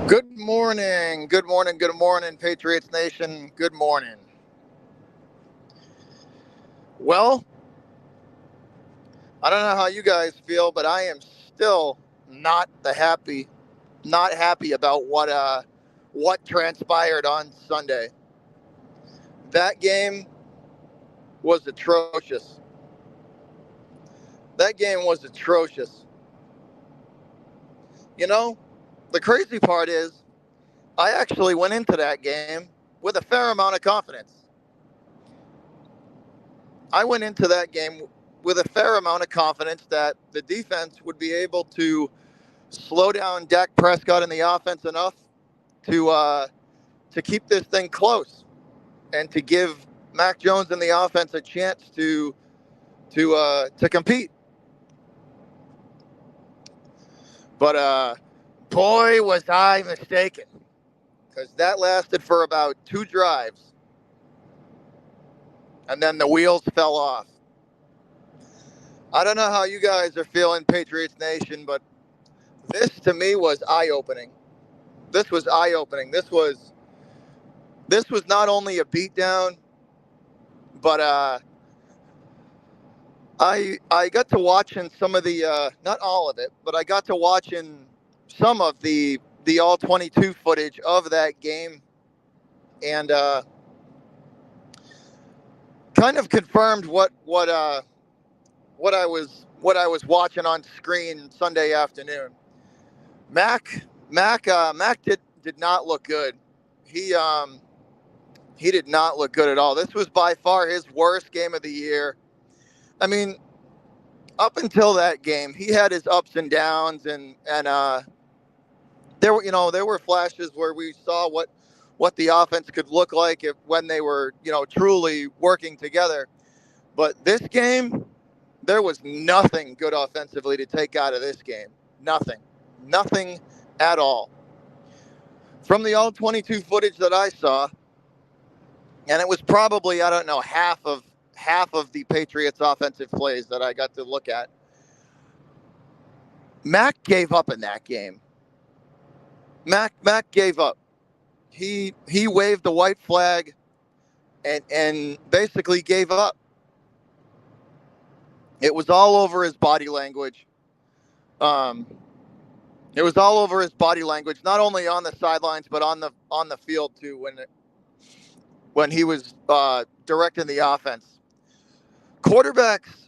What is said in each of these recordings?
Good morning, Patriots Nation. Good morning. Well, I don't know how you guys feel, but I am still not the happy, not happy about what transpired on Sunday. That game was atrocious. That game was atrocious. You know, the crazy part is I actually went into that game with a fair amount of confidence. I went into that game with a fair amount of confidence that the defense would be able to slow down Dak Prescott in the offense enough to to keep this thing close and to give Mac Jones and the offense a chance to compete. But boy, was I mistaken, because that lasted for about two drives, and then the wheels fell off. I don't know how you guys are feeling, Patriots Nation, but this to me was eye opening. This was eye opening. This was not only a beatdown, but I got to watching some of the not all of it, but I got to watching some of the all 22 footage of that game, and kind of confirmed what I was watching on screen Sunday afternoon. Mac did not look good. He um he did not look good at all. This was by far his worst game of the year. I mean, up until that game, he had his ups and downs, and there were flashes where we saw what the offense could look like when they were truly working together. But this game, there was nothing good offensively to take out of this game. Nothing at all. From the all 22 footage that I saw, and it was probably, I don't know, half of the Patriots offensive plays that I got to look at. Mac gave up in that game. Mac gave up. He waved the white flag and basically gave up. It was all over his body language. Um, it was all over his body language, not only on the sidelines but on the field too. When he was directing the offense, quarterbacks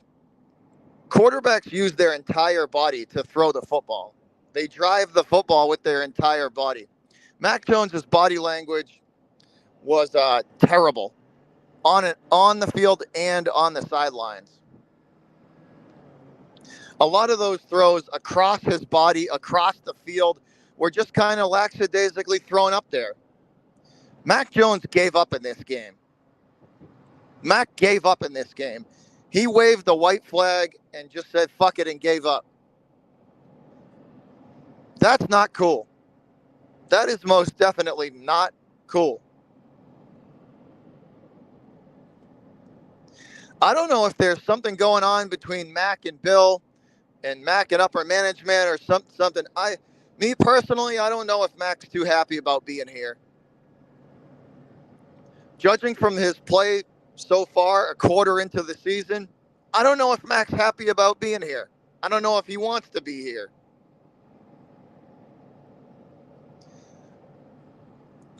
quarterbacks use their entire body to throw the football. They drive the football with their entire body. Mac Jones's body language was terrible on the field and on the sidelines. A lot of those throws across his body, across the field, were just kind of lackadaisically thrown up there. Mac Jones gave up in this game. Mac gave up in this game. He waved the white flag and just said fuck it and gave up. That's not cool. That is most definitely not cool. I don't know if there's something going on between Mac and Bill and Mac and upper management or something. Me personally, I don't know if Mac's too happy about being here. Judging from his play so far, a quarter into the season, I don't know if Mac's happy about being here. I don't know if he wants to be here.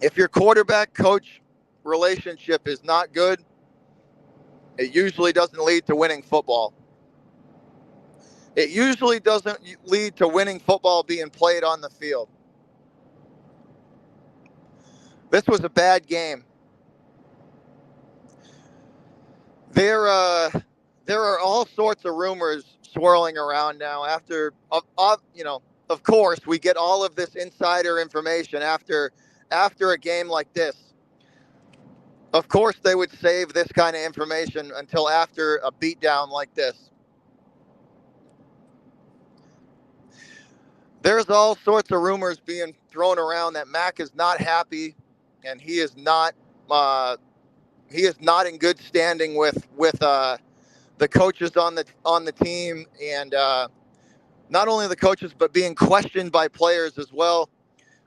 If your quarterback coach relationship is not good, it usually doesn't lead to winning football. It usually doesn't lead to winning football being played on the field. This was a bad game. There are all sorts of rumors swirling around now. Of course, we get all of this insider information after a game like this. Of course, they would save this kind of information until after a beatdown like this. There's all sorts of rumors being thrown around that Mac is not happy, and he is not in good standing with the coaches on the team, and not only the coaches but being questioned by players as well.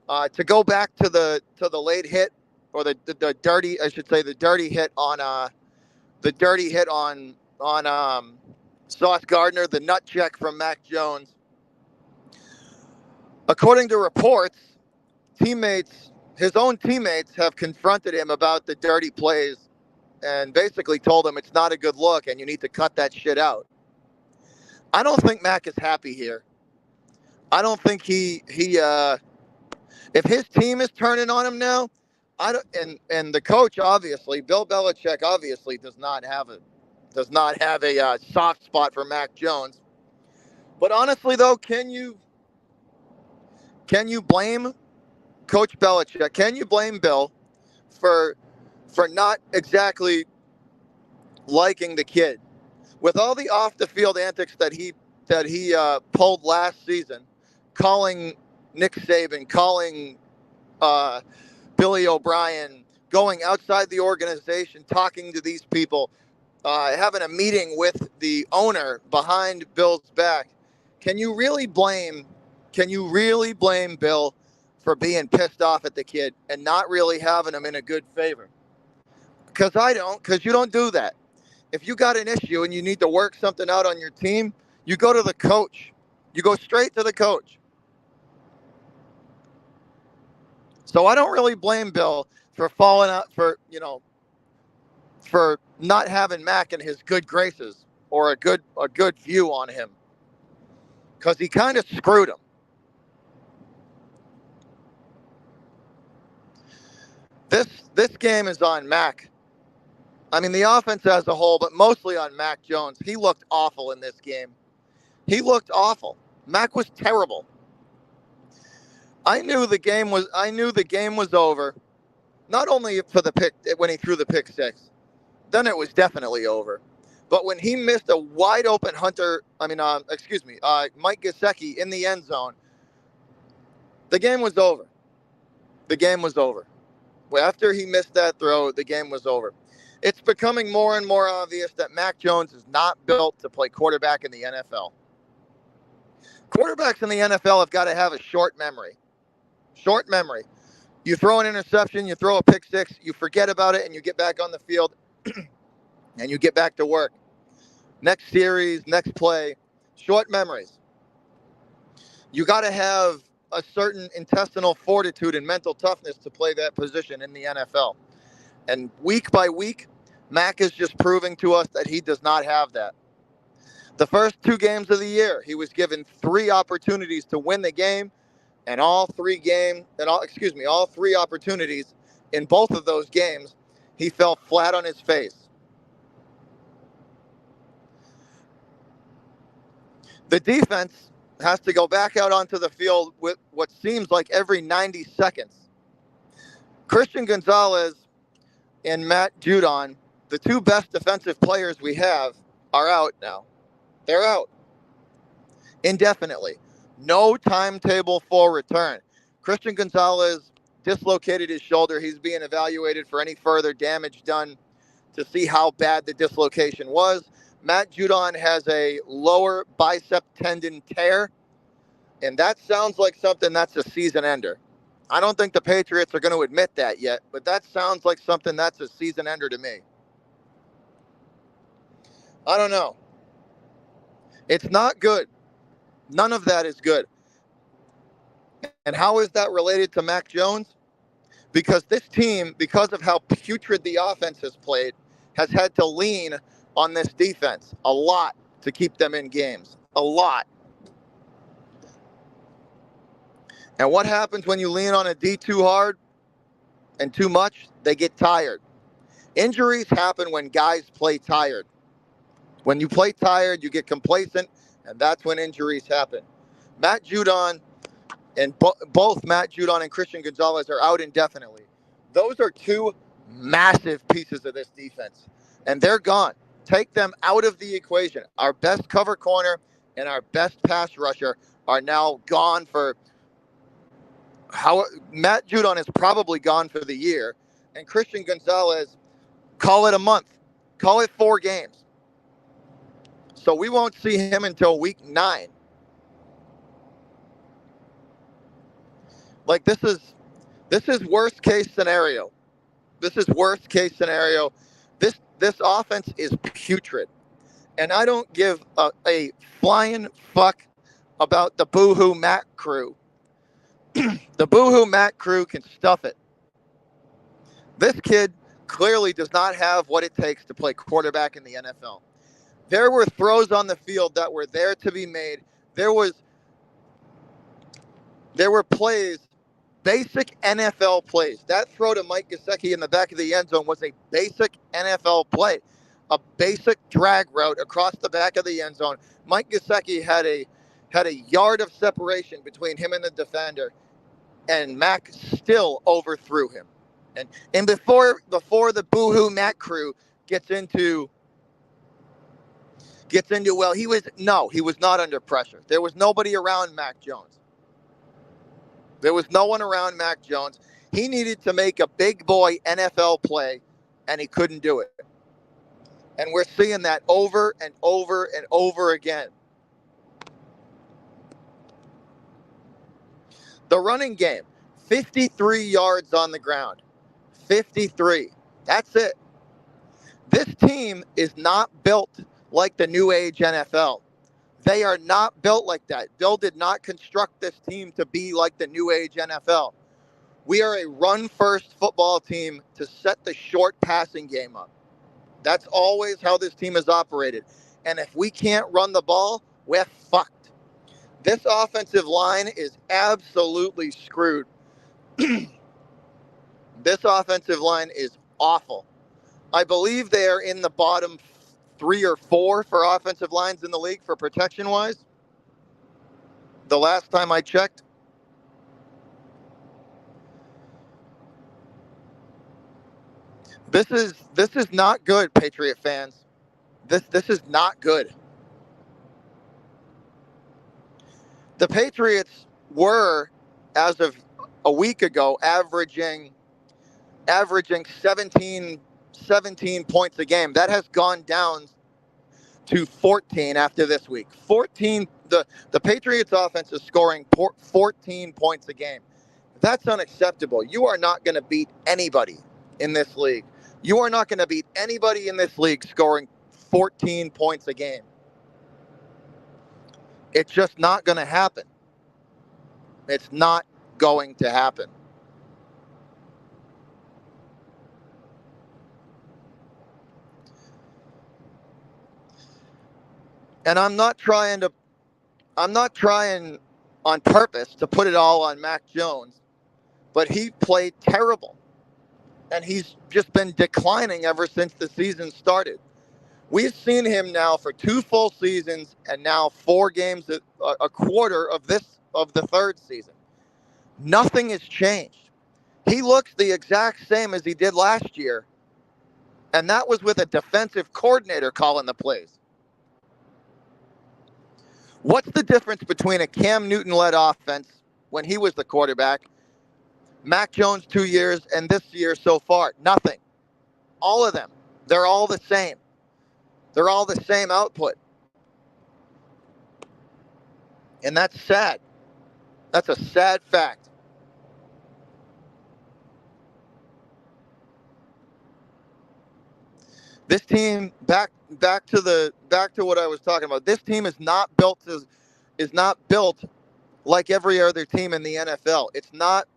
To go back to the late hit, or the dirty, I should say, the dirty hit on Sauce Gardner, the nut check from Mac Jones. According to reports, his own teammates have confronted him about the dirty plays and basically told him it's not a good look and you need to cut that shit out. I don't think Mac is happy here. I don't think if his team is turning on him now, I don't, and the coach, obviously, Bill Belichick, obviously does not have a soft spot for Mac Jones. But honestly, though, can you blame Coach Belichick? Can you blame Bill for not exactly liking the kid with all the off the field antics that he pulled last season, calling Nick Saban, calling Billy O'Brien, going outside the organization, talking to these people, having a meeting with the owner behind Bill's back? Can you really blame Bill for being pissed off at the kid and not really having him in a good favor? Because I don't, because you don't do that. If you got an issue and you need to work something out on your team, you go to the coach. You go straight to the coach. So I don't really blame Bill for falling out, for not having Mac in his good graces or a good view on him, because he kind of screwed him. This game is on Mac. I mean, the offense as a whole, but mostly on Mac Jones. He looked awful in this game. He looked awful. Mac was terrible. I knew the game was over. Not only for the pick when he threw the pick six, then it was definitely over. But when he missed a wide open Mike Gesicki in the end zone, the game was over. The game was over. After he missed that throw, the game was over. It's becoming more and more obvious that Mac Jones is not built to play quarterback in the NFL. Quarterbacks in the NFL have got to have a short memory. Short memory. You throw an interception, you throw a pick six, you forget about it, and you get back on the field, and you get back to work. Next series, next play, short memories. You got to have a certain intestinal fortitude and mental toughness to play that position in the NFL. And week by week, Mac is just proving to us that he does not have that. The first 2 games of the year, he was given 3 opportunities to win the game, and all 3 opportunities in both of those games, he fell flat on his face. The defense has to go back out onto the field with what seems like every 90 seconds. Christian Gonzalez and Matt Judon, the 2 best defensive players we have, are out now. They're out indefinitely. No timetable for return. Christian Gonzalez dislocated his shoulder. He's being evaluated for any further damage done to see how bad the dislocation was. Matt Judon has a lower bicep tendon tear, and that sounds like something that's a season ender. I don't think the Patriots are going to admit that yet, but that sounds like something that's a season ender to me. I don't know. It's not good. None of that is good. And how is that related to Mac Jones? Because this team, because of how putrid the offense has played, has had to lean on this defense a lot to keep them in games. A lot. And what happens when you lean on a D too hard and too much? They get tired. Injuries happen when guys play tired. When you play tired, you get complacent, and that's when injuries happen. Matt Judon and both Matt Judon and Christian Gonzalez are out indefinitely. Those are 2 massive pieces of this defense, and they're gone. Take them out of the equation. Our best cover corner and our best pass rusher are now gone for Matt Judon is probably gone for the year, and Christian Gonzalez, call it a month, call it 4 games. So we won't see him until week 9. Like this is worst case scenario. This is worst case scenario. This offense is putrid, and I don't give a flying fuck about the boohoo Mac crew. The boohoo Mac crew can stuff it. This kid clearly does not have what it takes to play quarterback in the NFL. There were throws on the field that were there to be made. There were plays, basic NFL plays. That throw to Mike Gesicki in the back of the end zone was a basic NFL play, a basic drag route across the back of the end zone. Mike Gesicki had a yard of separation between him and the defender, and Mac still overthrew him. And before the boohoo Mac crew gets into well, he was not under pressure. There was nobody around Mac Jones. There was no one around Mac Jones. He needed to make a big boy NFL play, and he couldn't do it. And we're seeing that over and over and over again. The running game, 53 yards on the ground. 53. That's it. This team is not built like the new age NFL. They are not built like that. Bill did not construct this team to be like the new age NFL. We are a run-first football team to set the short passing game up. That's always how this team is operated. And if we can't run the ball, we're fucked. This offensive line is absolutely screwed. This offensive line is awful. I believe they are in the bottom 3 or 4 for offensive lines in the league for protection-wise. The last time I checked. This is not good, Patriot fans. This is not good. The Patriots were, as of a week ago, averaging 17 points a game. That has gone down to 14 after this week. 14. The Patriots offense is scoring 14 points a game. That's unacceptable. You are not going to beat anybody in this league. You are not going to beat anybody in this league scoring 14 points a game. It's just not going to happen. It's not going to happen. And I'm not trying on purpose to put it all on Mac Jones, but he played terrible. And he's just been declining ever since the season started. We've seen him now for 2 full seasons and now 4 games, a quarter of the third season. Nothing has changed. He looks the exact same as he did last year, and that was with a defensive coordinator calling the plays. What's the difference between a Cam Newton-led offense when he was the quarterback, Mac Jones 2 years, and this year so far? Nothing. All of them. They're all the same. They're all the same output. And that's sad. That's a sad fact. This team, back to what I was talking about. This team is not built like every other team in the NFL. It's not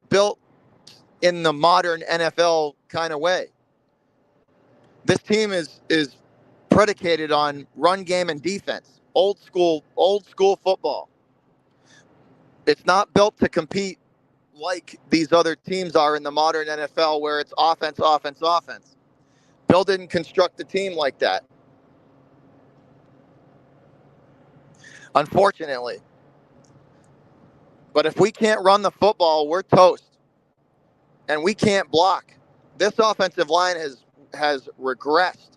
built in the modern NFL kind of way. This team is predicated on run game and defense. Old school football. It's not built to compete like these other teams are in the modern NFL, where it's offense, offense, offense. Bill didn't construct a team like that. Unfortunately. But if we can't run the football, we're toast. And we can't block. This offensive line has regressed.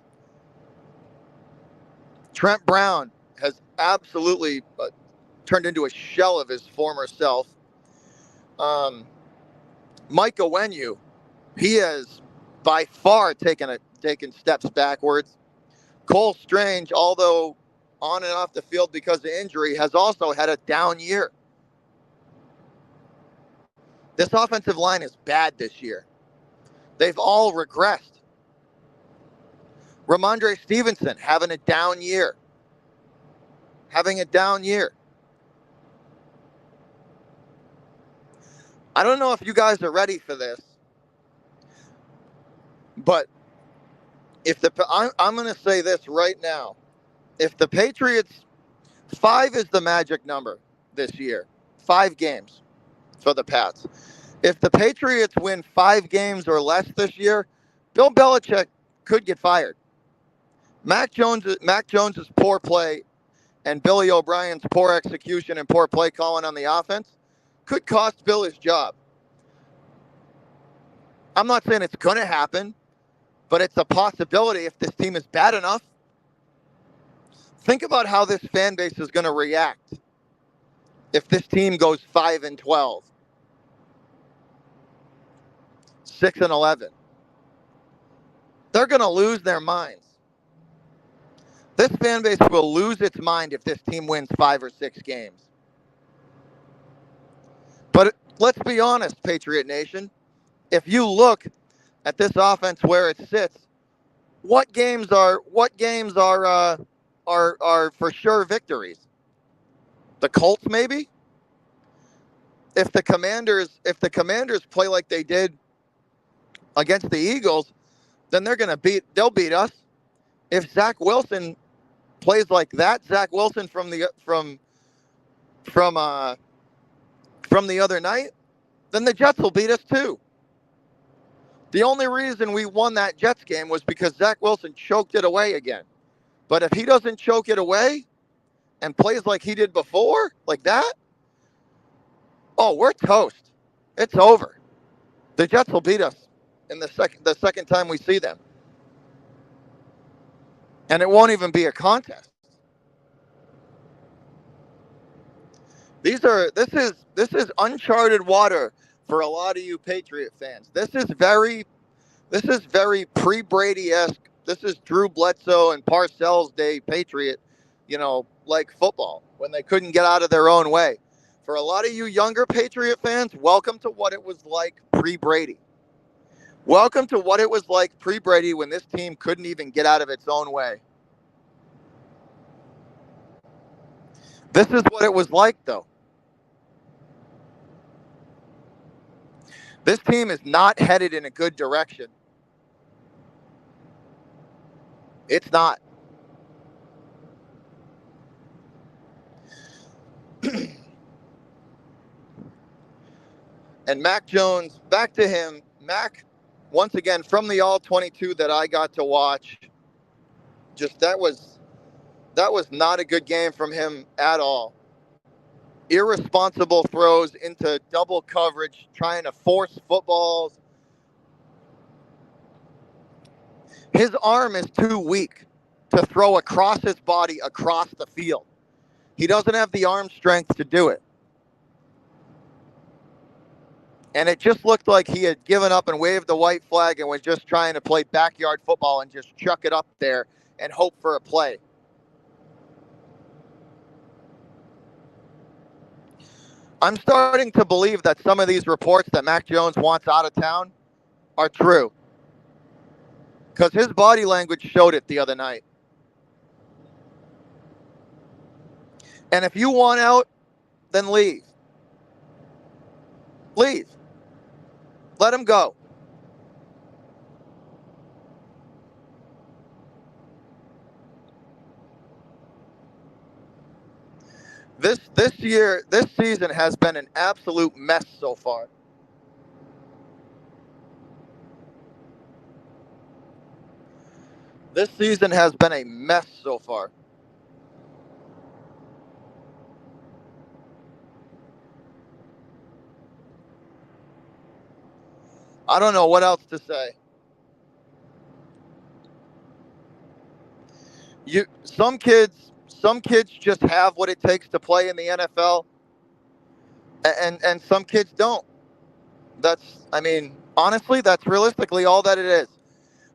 Trent Brown has absolutely turned into a shell of his former self. Mike Onwenu, he has by far taken steps backwards. Cole Strange, although on and off the field because of injury, has also had a down year. This offensive line is bad this year. They've all regressed. Ramondre Stevenson having a down year. Having a down year. I don't know if you guys are ready for this, but I'm going to say this right now. If the Patriots, 5 is the magic number this year. 5 games for the Pats. If the Patriots win 5 games or less this year, Bill Belichick could get fired. Mac Jones's poor play and Billy O'Brien's poor execution and poor play calling on the offense could cost Bill his job. I'm not saying it's going to happen, but it's a possibility if this team is bad enough. Think about how this fan base is going to react if this team goes 5-12, 6-11. They're going to lose their minds. This fan base will lose its mind if this team wins 5 or 6 games. But let's be honest, Patriot Nation. If you look at this offense where it sits, what games are for sure victories? The Colts, maybe. If the Commanders play like they did against the Eagles, then they'll beat us. If Zach Wilson plays like that, Zach Wilson from the other night, then the Jets will beat us too. The only reason we won that Jets game was because Zach Wilson choked it away again. But if he doesn't choke it away and plays like he did before, like that, oh, we're toast. It's over. The Jets will beat us in the second time we see them. And it won't even be a contest. This is uncharted water for a lot of you Patriot fans. This is very pre-Brady-esque. This is Drew Bledsoe and Parcells Day Patriot, like football, when they couldn't get out of their own way. For a lot of you younger Patriot fans, welcome to what it was like pre-Brady. Welcome to what it was like pre-Brady when this team couldn't even get out of its own way. This is what it was like, though. This team is not headed in a good direction. It's not. And Mac Jones, back to him. Mac, once again, from the All-22 that I got to watch, just that was not a good game from him at all. Irresponsible throws into double coverage, trying to force footballs. His arm is too weak to throw across his body across the field. He doesn't have the arm strength to do it. And it just looked like he had given up and waved the white flag and was just trying to play backyard football and just chuck it up there and hope for a play. I'm starting to believe that some of these reports that Mac Jones wants out of town are true. Because his body language showed it the other night. And if you want out, then leave. Leave. Let him go. This season has been an absolute mess so far. This season has been a mess so far. I don't know what else to say. Some kids just have what it takes to play in the NFL, and some kids don't. Honestly, that's realistically all that it is.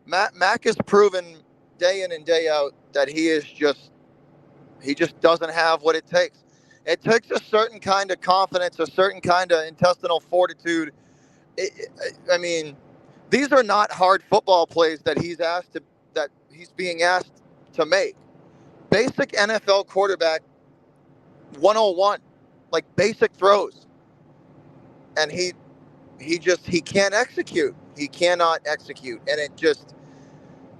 Mac has proven day in and day out that he just doesn't have what it takes. It takes a certain kind of confidence, a certain kind of intestinal fortitude. I mean, these are not hard football plays that he's being asked to make. Basic NFL quarterback 101, like basic throws, and he can't execute. He cannot execute, and it just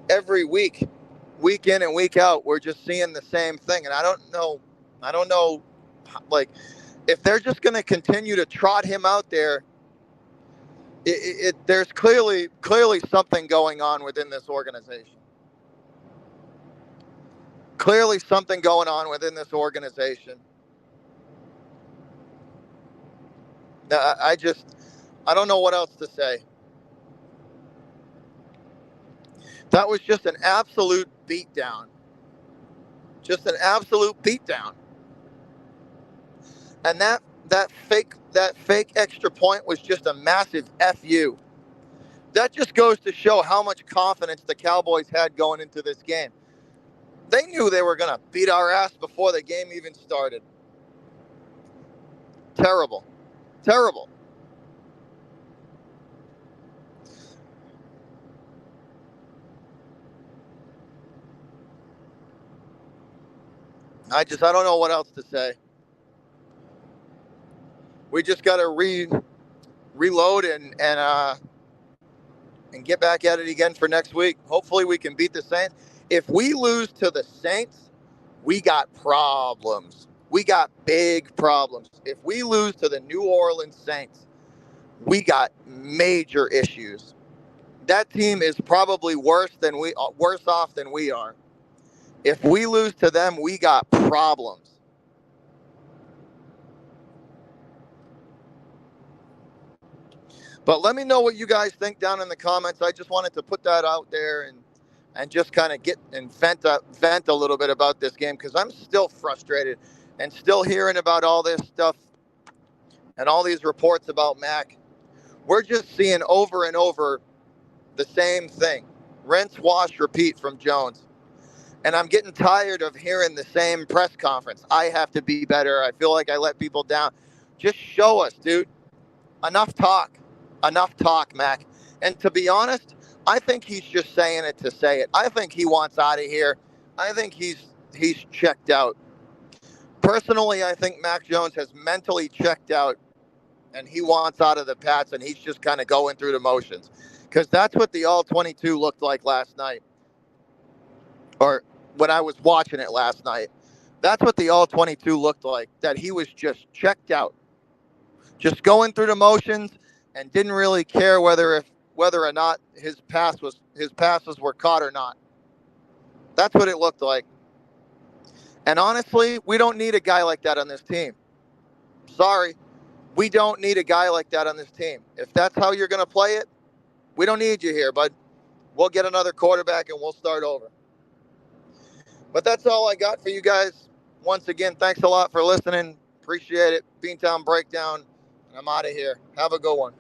every week in and week out, we're just seeing the same thing. And I don't know, like if they're just going to continue to trot him out there. There's clearly something going on within this organization. Clearly something going on within this organization. I don't know what else to say. That was just an absolute beatdown. Just an absolute beatdown. And that fake extra point was just a massive FU. That just goes to show how much confidence the Cowboys had going into this game. They knew they were going to beat our ass before the game even started. Terrible. Terrible. I don't know what else to say. We just got to reload and get back at it again for next week. Hopefully we can beat the Saints. If we lose to the Saints, we got problems. We got big problems. If we lose to the New Orleans Saints, we got major issues. That team is probably worse off than we are. If we lose to them, we got problems. But let me know what you guys think down in the comments. I just wanted to put that out there and just kind of get and vent a little bit about this game because I'm still frustrated and still hearing about all this stuff and all these reports about Mac. We're just seeing over and over the same thing. Rinse, wash, repeat from Jones. And I'm getting tired of hearing the same press conference. I have to be better. I feel like I let people down. Just show us, dude. Enough talk. Enough talk, Mac. And to be honest, I think he's just saying it to say it. I think he wants out of here. I think he's checked out. Personally, I think Mac Jones has mentally checked out and he wants out of the Pats and he's just kind of going through the motions. Because that's what the All-22 looked like last night. Or when I was watching it last night. That's what the All-22 looked like. That he was just checked out. Just going through the motions and didn't really care whether or not his passes were caught or not. That's what it looked like. And honestly, we don't need a guy like that on this team. Sorry. We don't need a guy like that on this team. If that's how you're going to play it, we don't need you here, bud. We'll get another quarterback and we'll start over. But that's all I got for you guys. Once again, thanks a lot for listening. Appreciate it. Beantown Breakdown. I'm out of here. Have a good one.